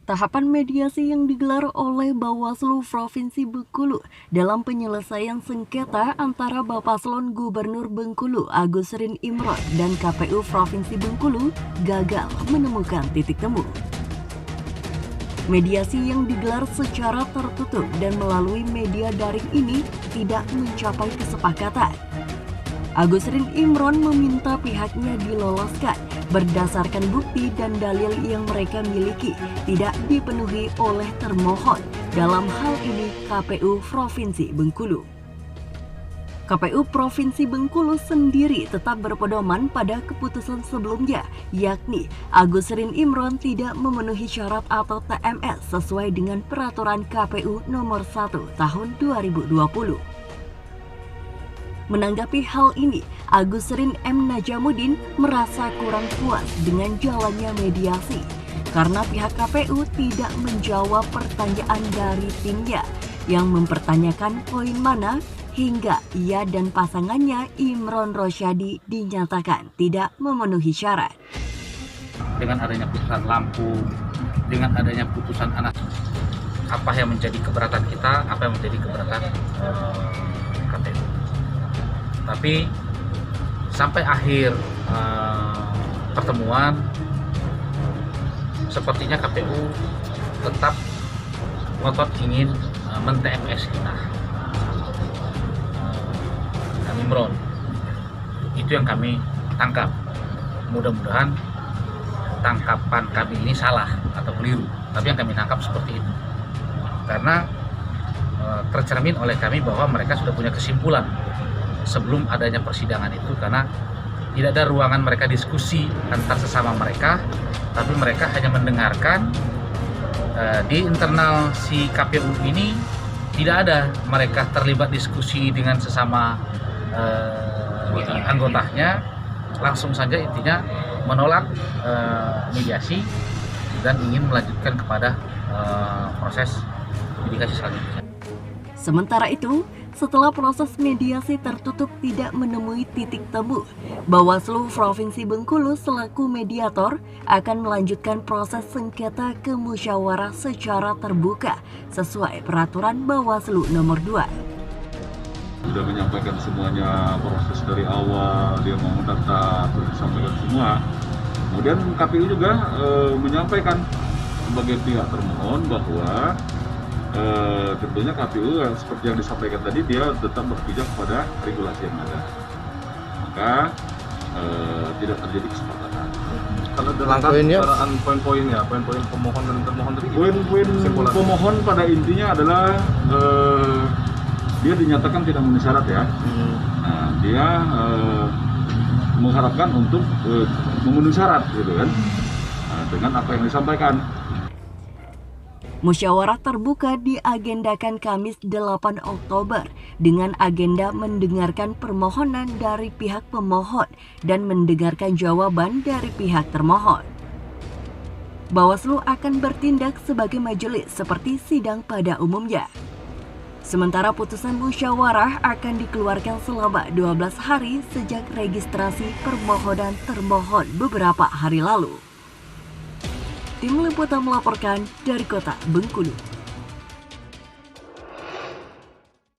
Tahapan mediasi yang digelar oleh Bawaslu Provinsi Bengkulu dalam penyelesaian sengketa antara Bapaslon Gubernur Bengkulu Agus Rin Imron dan KPU Provinsi Bengkulu gagal menemukan titik temu. Mediasi yang digelar secara tertutup dan melalui media daring ini tidak mencapai kesepakatan. Agus Rin Imron meminta pihaknya diloloskan berdasarkan bukti dan dalil yang mereka miliki tidak dipenuhi oleh termohon, dalam hal ini KPU Provinsi Bengkulu. KPU Provinsi Bengkulu sendiri tetap berpedoman pada keputusan sebelumnya, yakni Agus Rin Imron tidak memenuhi syarat atau TMS sesuai dengan peraturan KPU nomor 1 tahun 2020. Menanggapi hal ini, Agus Rin M. Najamuddin merasa kurang puas dengan jalannya mediasi karena pihak KPU tidak menjawab pertanyaan dari timnya yang mempertanyakan poin mana hingga ia dan pasangannya Imron Rosyadi dinyatakan tidak memenuhi syarat. Dengan adanya putusan lampu, dengan adanya putusan anak, apa yang menjadi keberatan kita, apa yang menjadi keberatan KPU. Tapi sampai akhir pertemuan, sepertinya KPU tetap ngotot ingin men-TMS kita, Imron. Itu yang kami tangkap. Mudah-mudahan tangkapan kami ini salah atau keliru, tapi yang kami tangkap seperti itu. Karena tercermin oleh kami bahwa mereka sudah punya kesimpulan sebelum adanya persidangan itu, karena tidak ada ruangan mereka diskusi antar sesama mereka, tapi mereka hanya mendengarkan. Di internal si KPU ini tidak ada mereka terlibat diskusi dengan sesama anggotanya, langsung saja intinya menolak mediasi dan ingin melanjutkan kepada proses mediasi selanjutnya. Sementara itu, setelah proses mediasi tertutup tidak menemui titik temu, Bawaslu Provinsi Bengkulu selaku mediator akan melanjutkan proses sengketa ke musyawarah secara terbuka sesuai peraturan Bawaslu nomor 2. Sudah menyampaikan semuanya, proses dari awal, dia mau data, disampaikan semua. Kemudian KPU juga menyampaikan sebagai pihak termohon bahwa tentunya KPU seperti yang disampaikan tadi, dia tetap berpijak pada regulasi yang ada, maka tidak terjadi kesepakatan. Kalau dalam poin-poinnya, poin-poin pemohon dan termohon tadi, poin-poin pemohon pada intinya adalah dia dinyatakan tidak memenuhi syarat ya. Nah, dia mengharapkan untuk memenuhi syarat gitu kan, dengan apa yang disampaikan. Musyawarah terbuka diagendakan Kamis 8 Oktober dengan agenda mendengarkan permohonan dari pihak pemohon dan mendengarkan jawaban dari pihak termohon. Bawaslu akan bertindak sebagai majelis seperti sidang pada umumnya. Sementara putusan musyawarah akan dikeluarkan selama 12 hari sejak registrasi permohonan termohon beberapa hari lalu. Tim Liputan melaporkan dari Kota Bengkulu.